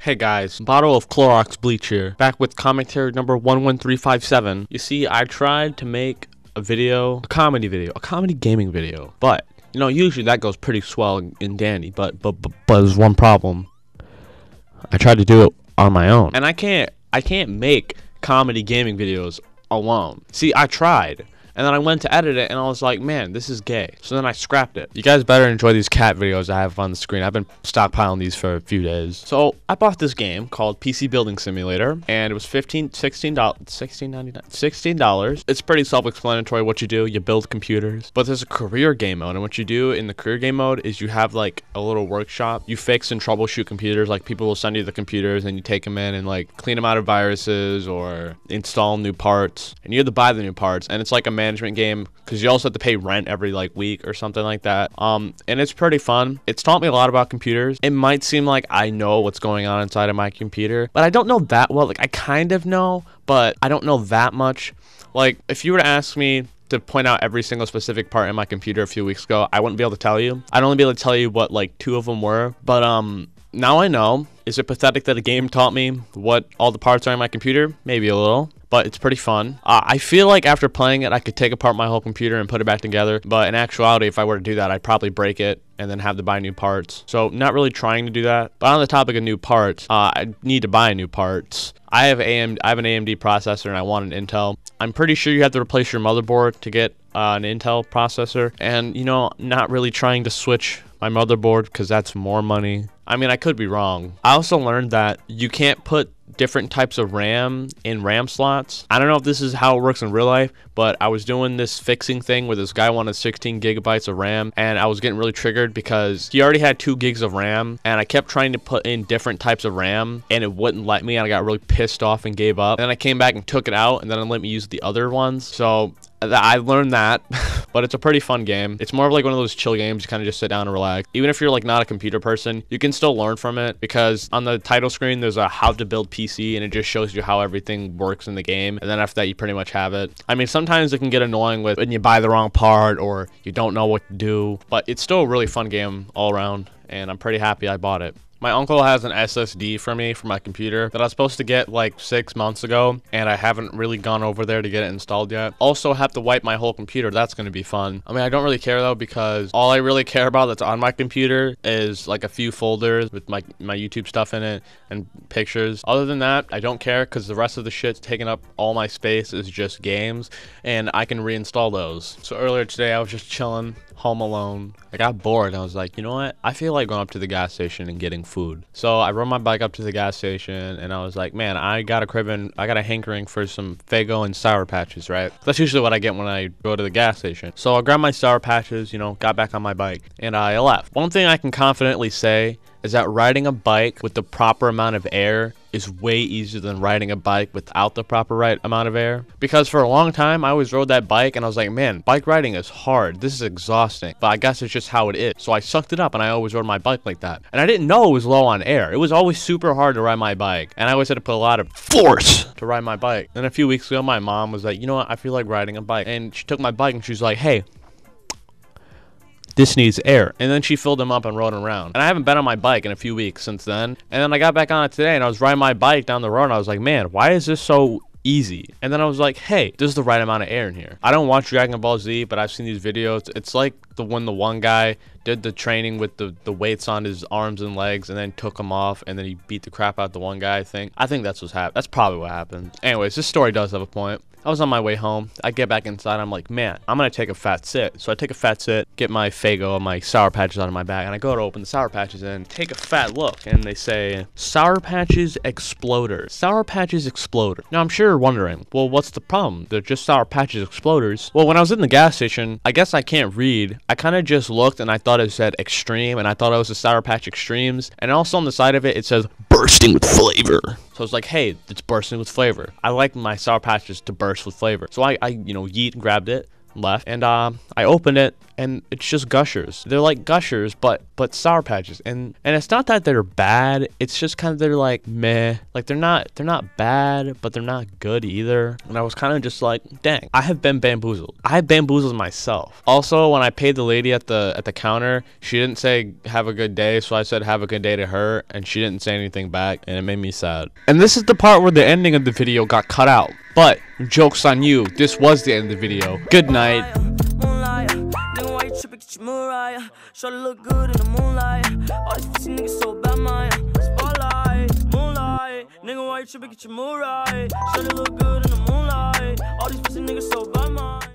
Hey guys, bottle of Clorox bleach here, back with commentary number 11357. You see, I tried to make a comedy gaming video, but you know, usually that goes pretty swell and dandy, but there's one problem. I tried to do it on my own, and I can't make comedy gaming videos alone. See, I tried, and then I went to edit it, and I was like, man, this is gay. So then I scrapped it. You guys better enjoy these cat videos I have on the screen. I've been stockpiling these for a few days. So I bought this game called PC Building Simulator, and it was $16. It's pretty self-explanatory what you do. You build computers. But there's a career game mode, and what you do in the career game mode is you have like a little workshop. You fix and troubleshoot computers. Like, people will send you the computers, and you take them in and like clean them out of viruses or install new parts. And you have to buy the new parts, and it's like a management game because you also have to pay rent every like week or something like that. And it's pretty fun. It's taught me a lot about computers. It might seem like I know what's going on inside of my computer, but I don't know that well. Like, I kind of know, but I don't know that much. Like, if you were to ask me to point out every single specific part in my computer a few weeks ago, I wouldn't be able to tell you. I'd only be able to tell you what like 2 of them were, but now I know. Is it pathetic that a game taught me what all the parts are in my computer? Maybe a little, but it's pretty fun. I feel like after playing it, I could take apart my whole computer and put it back together. But in actuality, if I were to do that, I'd probably break it and then have to buy new parts. So not really trying to do that. But on the topic of new parts, I need to buy new parts. I have an AMD processor and I want an Intel. I'm pretty sure you have to replace your motherboard to get an Intel processor. And, you know, not really trying to switch my motherboard because that's more money. I mean, I could be wrong. I also learned that you can't put different types of RAM in RAM slots. I don't know if this is how it works in real life, but I was doing this fixing thing where this guy wanted 16 gigabytes of RAM, and I was getting really triggered because he already had 2 gigs of RAM, and I kept trying to put in different types of RAM, and it wouldn't let me, and I got really pissed off and gave up. And then I came back and took it out, and then it let me use the other ones. So I learned that, but it's a pretty fun game. It's more of like one of those chill games. You kind of just sit down and relax. Even if you're like not a computer person, you can still learn from it because on the title screen, there's a how to build PC, and it just shows you how everything works in the game. And then after that, you pretty much have it. I mean, sometimes it can get annoying when you buy the wrong part or you don't know what to do, but it's still a really fun game all around, and I'm pretty happy I bought it. My uncle has an SSD for me for my computer that I was supposed to get like 6 months ago, and I haven't really gone over there to get it installed yet. Also have to wipe my whole computer. That's going to be fun. I mean, I don't really care though, because all I really care about that's on my computer is like a few folders with my YouTube stuff in it and pictures. Other than that, I don't care because the rest of the shit's taking up all my space is just games, and I can reinstall those. So earlier today, I was just chilling home alone. I got bored and I was like, you know what? I feel like going up to the gas station and getting food. So I rode my bike up to the gas station and I was like, man, I got a hankering for some Faygo and Sour Patches, right? That's usually what I get when I go to the gas station. So I grabbed my Sour Patches, you know, got back on my bike, and I left. One thing I can confidently say is that riding a bike with the proper amount of air is way easier than riding a bike without the proper right amount of air. Because for a long time, I always rode that bike and I was like, man, bike riding is hard. This is exhausting. But I guess it's just how it is. So I sucked it up and I always rode my bike like that. And I didn't know it was low on air. It was always super hard to ride my bike. And I always had to put a lot of force to ride my bike. And a few weeks ago, my mom was like, you know what? I feel like riding a bike. And she took my bike and she was like, hey, this needs air. And then she filled them up and rode them around. And I haven't been on my bike in a few weeks since then. And then I got back on it today and I was riding my bike down the road and I was like, man, why is this so easy? And then I was like, hey, this is the right amount of air in here. I don't watch Dragon Ball Z, but I've seen these videos. It's like when the one guy did the training with the weights on his arms and legs and then took them off and then he beat the crap out the one guy, I think that's what's happened. That's probably what happened. Anyways, this story does have a point. I was on my way home. I get back inside. I'm like, man, I'm going to take a fat sit. So I take a fat sit, get my Faygo and my Sour Patches out of my bag, and I go to open the Sour Patches and take a fat look. And they say, Sour Patches eXpLoDeRs. Sour Patches eXpLoDeRs. Now, I'm sure you're wondering, well, what's the problem? They're just Sour Patches eXpLoDeRs. Well, when I was in the gas station, I guess I can't read. I kind of just looked and I thought it said Extreme, and I thought it was a Sour Patch Extremes. And also on the side of it, it says bursting with flavor. So I was like, hey, it's bursting with flavor. I like my Sour Patches to burst with flavor. So I you know, yeet and grabbed it, left, and I opened it, and it's just gushers. They're like gushers, but Sour Patches, and it's not that they're bad. It's just kind of they're like meh. Like they're not bad, but they're not good either. And I was kind of just like, dang, I have been bamboozled. I have bamboozled myself. Also, when I paid the lady at the counter, she didn't say have a good day, so I said have a good day to her, and she didn't say anything back, and it made me sad. And this is the part where the ending of the video got cut out. But joke's on you, this was the end of the video. Good night. Shorty look good in the moonlight. All these pussy niggas so bad, man. Spotlight, moonlight. Nigga, why you tripping? Get your mood right. Shorty look good in the moonlight. All these pussy niggas so bad, man.